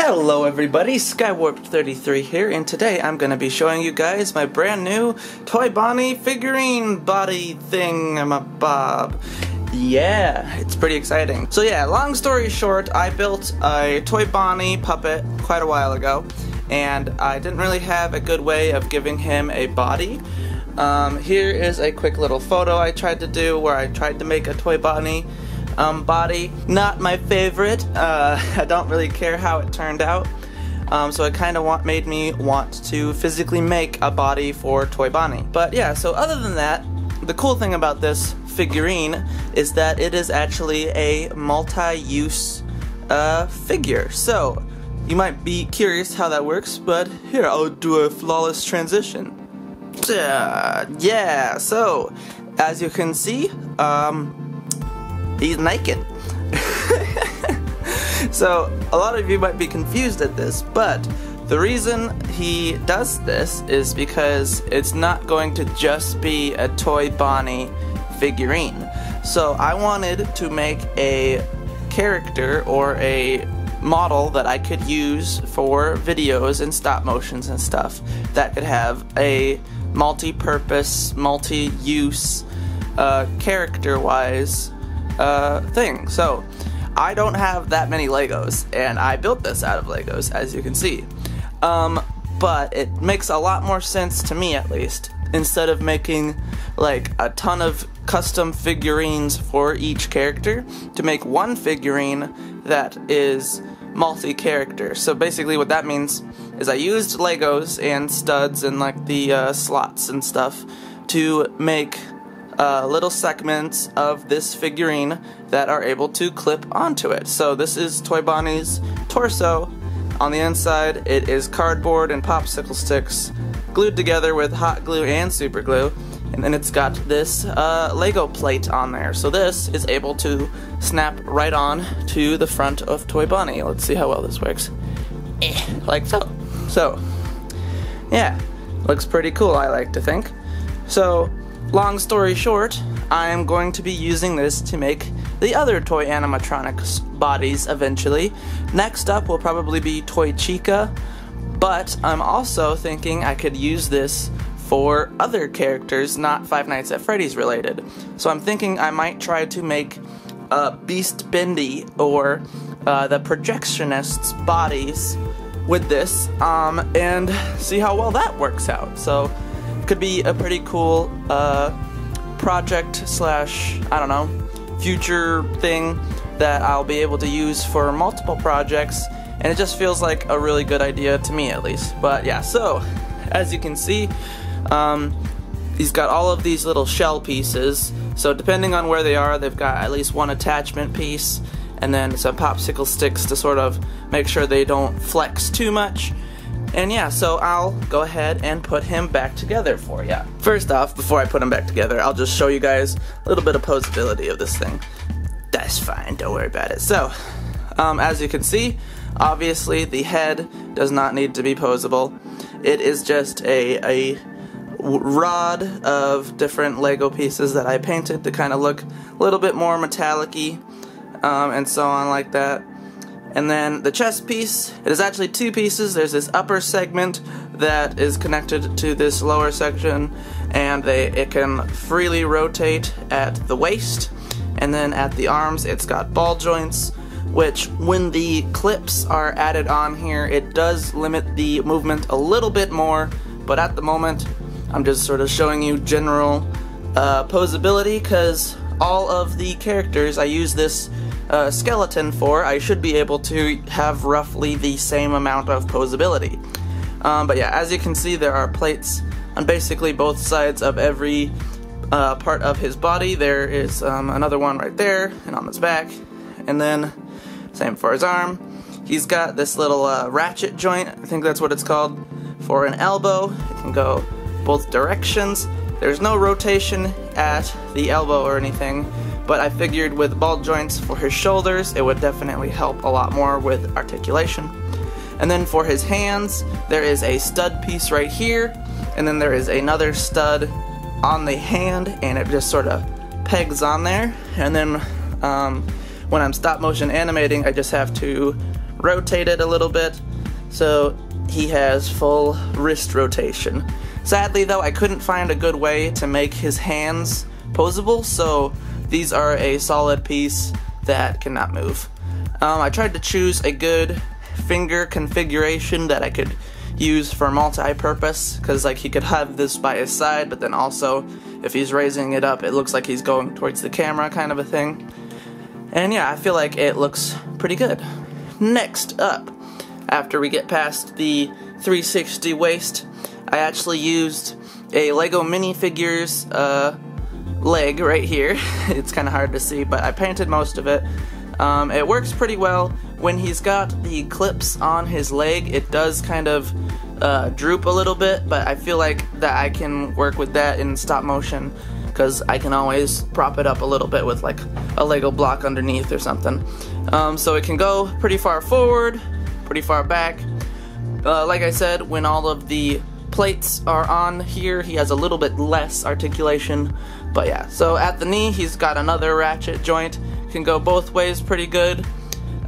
Hello everybody, Skywarped33 here, and today I'm going to be showing you guys my brand new Toy Bonnie figurine body thingamabob. Yeah, it's pretty exciting. So yeah, long story short, I built a Toy Bonnie puppet quite a while ago, and I didn't really have a good way of giving him a body. Here is a quick little photo I tried to do where I tried to make a Toy Bonnie body. Not my favorite. I don't really care how it turned out. So it kind of made me want to physically make a body for Toy Bonnie. But yeah, so other than that, the cool thing about this figurine is that it is actually a multi-use figure. So you might be curious how that works, but here, I'll do a flawless transition. Yeah, so as you can see, he's naked. So a lot of you might be confused at this, but the reason he does this is because it's not going to just be a Toy Bonnie figurine. So I wanted to make a character or a model that I could use for videos and stop motions and stuff that could have a multi-purpose, multi-use, character-wise thing. So I don't have that many Legos, and I built this out of Legos, as you can see. But it makes a lot more sense to me, at least, instead of making like a ton of custom figurines for each character, to make one figurine that is multi-character. So basically what that means is I used Legos and studs and like the slots and stuff to make little segments of this figurine that are able to clip onto it. So this is Toy Bonnie's torso. On the inside it is cardboard and popsicle sticks glued together with hot glue and super glue, and then it's got this Lego plate on there. So this is able to snap right on to the front of Toy Bonnie. Let's see how well this works. Like so. So yeah, looks pretty cool, I like to think. So long story short, I am going to be using this to make the other toy animatronics bodies eventually. Next up will probably be Toy Chica, but I'm also thinking I could use this for other characters not Five Nights at Freddy's related. So I'm thinking I might try to make Beast Bendy or the Projectionists bodies with this and see how well that works out. So could be a pretty cool project slash, I don't know, future thing that I'll be able to use for multiple projects, and it just feels like a really good idea to me, at least. But yeah, so as you can see, he's got all of these little shell pieces, so depending on where they are, they've got at least one attachment piece and then some popsicle sticks to sort of make sure they don't flex too much. And yeah, so I'll go ahead and put him back together for you. First off, before I put him back together, I'll just show you guys a little bit of poseability of this thing. That's fine, don't worry about it. So, as you can see, obviously the head does not need to be poseable. It is just a rod of different Lego pieces that I painted to kind of look a little bit more metallic-y, and so on like that. And then the chest piece, it is actually two pieces. There's this upper segment that is connected to this lower section, and it can freely rotate at the waist. And then at the arms, it's got ball joints, which when the clips are added on here, it does limit the movement a little bit more. But at the moment, I'm just sort of showing you general poseability, because all of the characters I use this skeleton for, I should be able to have roughly the same amount of poseability. But yeah, as you can see, there are plates on basically both sides of every part of his body. There is another one right there and on his back, and then same for his arm. He's got this little ratchet joint, I think that's what it's called, for an elbow. It can go both directions. There's no rotation at the elbow or anything, but I figured with ball joints for his shoulders, it would definitely help a lot more with articulation. And then for his hands, there is a stud piece right here, and then there is another stud on the hand, and it just sort of pegs on there. And then when I'm stop motion animating, I just have to rotate it a little bit so he has full wrist rotation. Sadly though, I couldn't find a good way to make his hands posable, so these are a solid piece that cannot move. I tried to choose a good finger configuration that I could use for multi-purpose, because like he could have this by his side, but then also if he's raising it up it looks like he's going towards the camera, kind of a thing. And yeah, I feel like it looks pretty good. Next up, after we get past the 360 waist, I actually used a Lego minifigures leg right here. It's kind of hard to see, but I painted most of it. It works pretty well. When he's got the clips on his leg, it does kind of droop a little bit, but I feel like that I can work with that in stop motion, because I can always prop it up a little bit with like a Lego block underneath or something. So it can go pretty far forward, pretty far back. Like I said, when all of the plates are on here, he has a little bit less articulation, but yeah. So at the knee, he's got another ratchet joint, can go both ways pretty good.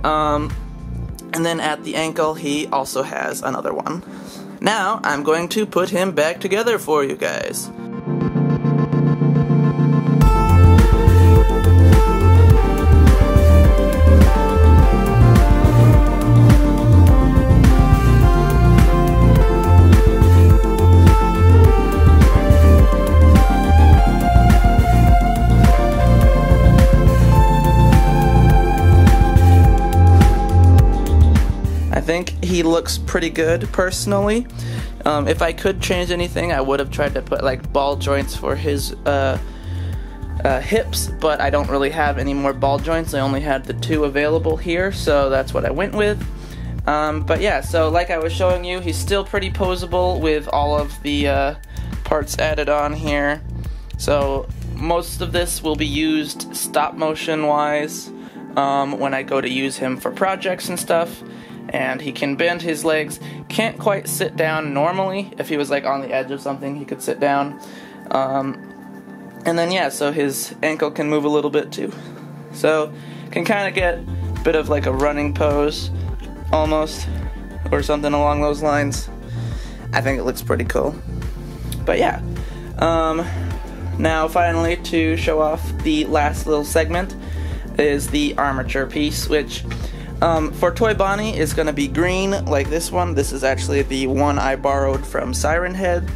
And then at the ankle, he also has another one. Now, I'm going to put him back together for you guys. I think he looks pretty good, personally. If I could change anything, I would have tried to put like ball joints for his hips, but I don't really have any more ball joints. I only had the 2 available here, so that's what I went with. But yeah, so like I was showing you, he's still pretty posable with all of the parts added on here. So most of this will be used stop motion wise when I go to use him for projects and stuff. And he can bend his legs, can't quite sit down normally. If he was like on the edge of something, he could sit down. And then yeah, so his ankle can move a little bit too. So can kind of get a bit of like a running pose almost, or something along those lines. I think it looks pretty cool. But yeah, now finally to show off the last little segment is the armature piece, which for Toy Bonnie is going to be green like this one. This is actually the one I borrowed from Siren Head.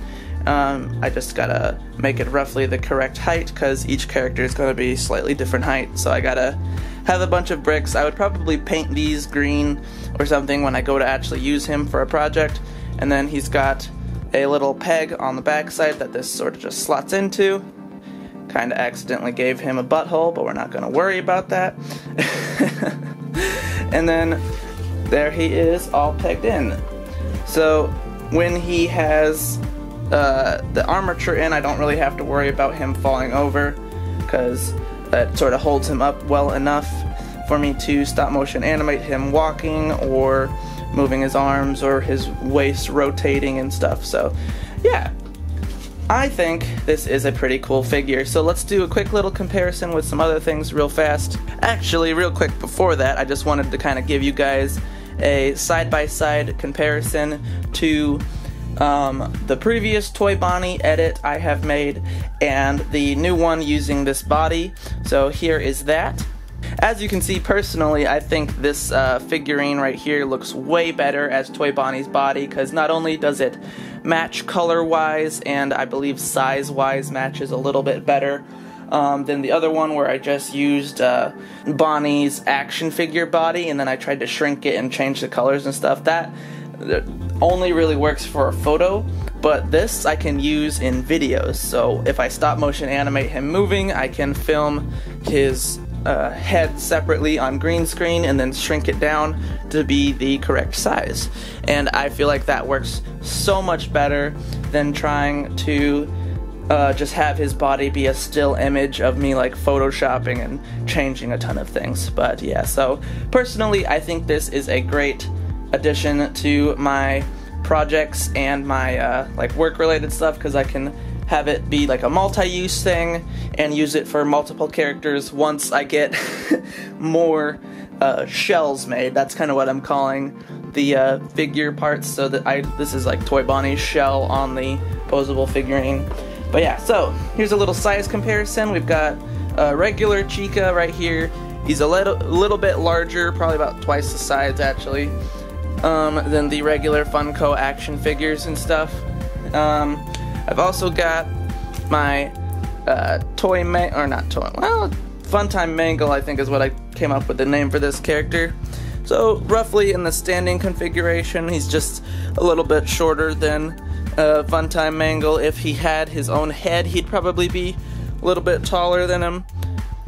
I just gotta make it roughly the correct height, because each character is going to be slightly different height, so I gotta have a bunch of bricks. I would probably paint these green or something when I go to actually use him for a project. And then he's got a little peg on the back side that this sort of just slots into. Kinda accidentally gave him a butthole, but we're not gonna worry about that. And then there he is, all pegged in. So when he has the armature in, I don't really have to worry about him falling over, because that sort of holds him up well enough for me to stop motion animate him walking or moving his arms or his waist rotating and stuff. So yeah, I think this is a pretty cool figure. So let's do a quick little comparison with some other things real fast. Actually, real quick before that, I just wanted to kind of give you guys a side-by-side comparison to the previous Toy Bonnie edit I have made and the new one using this body. So here is that. As you can see, personally, I think this figurine right here looks way better as Toy Bonnie's body, because not only does it match color-wise, and I believe size-wise matches a little bit better than the other one where I just used Bonnie's action figure body, and then I tried to shrink it and change the colors and stuff. That only really works for a photo, but this I can use in videos. So if I stop motion animate him moving, I can film his head separately on green screen and then shrink it down to be the correct size. And I feel like that works so much better than trying to just have his body be a still image of me like photoshopping and changing a ton of things. But yeah, so personally I think this is a great addition to my projects and my like work related stuff, because I can have it be like a multi-use thing and use it for multiple characters once I get more shells made. That's kind of what I'm calling the figure parts, so that this is like Toy Bonnie's shell on the posable figurine. But yeah, so here's a little size comparison. We've got regular Chica right here. He's a little bit larger, probably about twice the size actually, than the regular Funko action figures and stuff. I've also got my Funtime Mangle, I think is what I came up with the name for this character. So roughly in the standing configuration, he's just a little bit shorter than Funtime Mangle. If he had his own head, he'd probably be a little bit taller than him.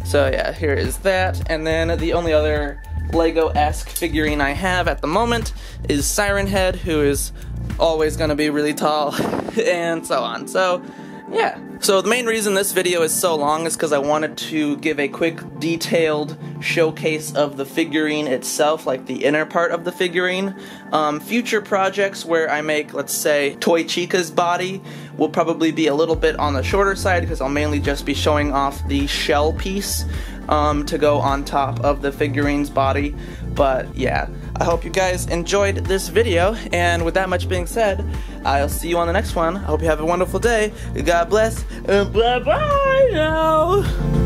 So yeah, here is that. And then the only other Lego-esque figurine I have at the moment is Siren Head, who is always going to be really tall, and so on. So yeah. So the main reason this video is so long is because I wanted to give a quick detailed showcase of the figurine itself, like the inner part of the figurine. Future projects where I make, let's say, Toy Chica's body will probably be a little bit on the shorter side because I'll mainly just be showing off the shell piece to go on top of the figurine's body. But yeah, I hope you guys enjoyed this video, and with that much being said, I'll see you on the next one. I hope you have a wonderful day. God bless, and bye-bye now.